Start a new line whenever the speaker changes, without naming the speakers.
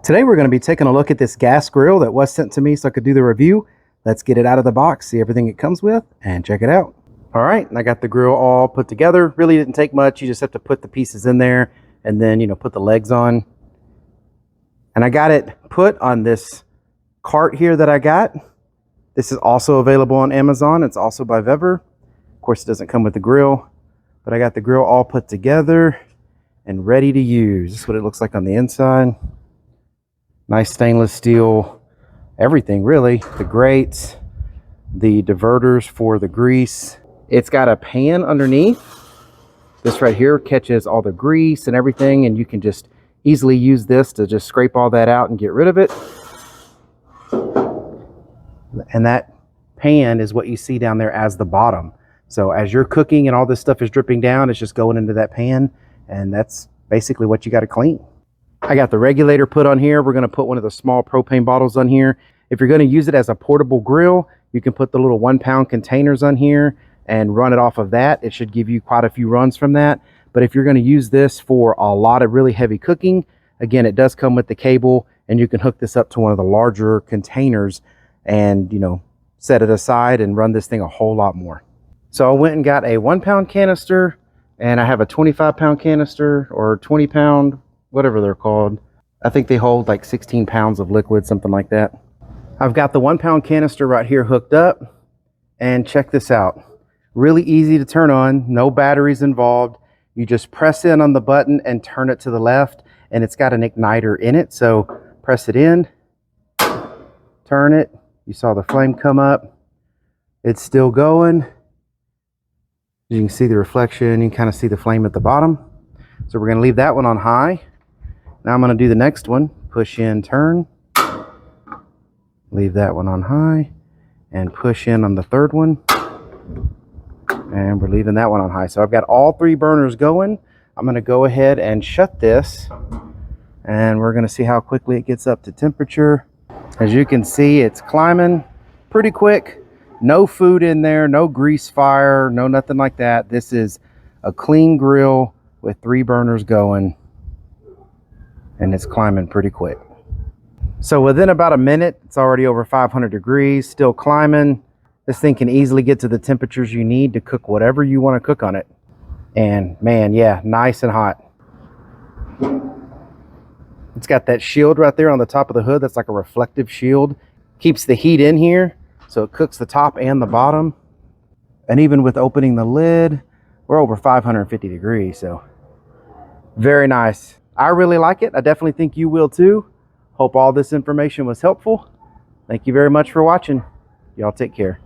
Today we're going to be taking a look at this gas grill that was sent to me so I could do the review. Let's get it out of the box, see everything it comes with, and check it out. All right, and I got the grill all put together. Really didn't take much. You just have to put the pieces in there and then, put the legs on. And I got it put on this cart here that I got. This is also available on Amazon. It's also by VEVOR. Of course, it doesn't come with the grill, but I got the grill all put together and ready to use. This is what it looks like on the inside. Nice stainless steel, everything really. The grates, the diverters for the grease. It's got a pan underneath. This right here catches all the grease and everything, and you can just easily use this to just scrape all that out and get rid of it. And that pan is what you see down there as the bottom. So as you're cooking and all this stuff is dripping down, it's just going into that pan, and that's basically what you got to clean. I got the regulator put on here. We're going to put one of the small propane bottles on here. If you're going to use it as a portable grill, you can put the little 1 pound containers on here and run it off of that. It should give you quite a few runs from that. But if you're going to use this for a lot of really heavy cooking, again, it does come with the cable, and you can hook this up to one of the larger containers and, set it aside and run this thing a whole lot more. So I went and got a 1 pound canister, and I have a 25 pound canister or 20 pound, whatever they're called. I think they hold like 16 pounds of liquid, something like that. I've got the 1 pound canister right here hooked up, and check this out. Really easy to turn on, no batteries involved. You just press in on the button and turn it to the left, and it's got an igniter in it. So press it in, turn it. You saw the flame come up. It's still going. You can see the reflection. You can kind of see the flame at the bottom. So we're going to leave that one on high. Now I'm going to do the next one. Push in, turn. Leave that one on high. And push in on the third one. And we're leaving that one on high. So I've got all 3 burners going. I'm going to go ahead and shut this. And we're going to see how quickly it gets up to temperature. As you can see, it's climbing pretty quick. No food in there, no grease fire, no nothing like that. This is a clean grill with 3 burners going, and it's climbing pretty quick. So within about a minute, it's already over 500 degrees, still climbing. This thing can easily get to the temperatures you need to cook whatever you want to cook on it. And man, yeah, nice and hot. It's got that shield right there on the top of the hood. That's like a reflective shield. Keeps the heat in here, so it cooks the top and the bottom. And even with opening the lid, we're over 550 degrees, so very nice. I really like it. I definitely think you will too. Hope all this information was helpful. Thank you very much for watching. Y'all take care.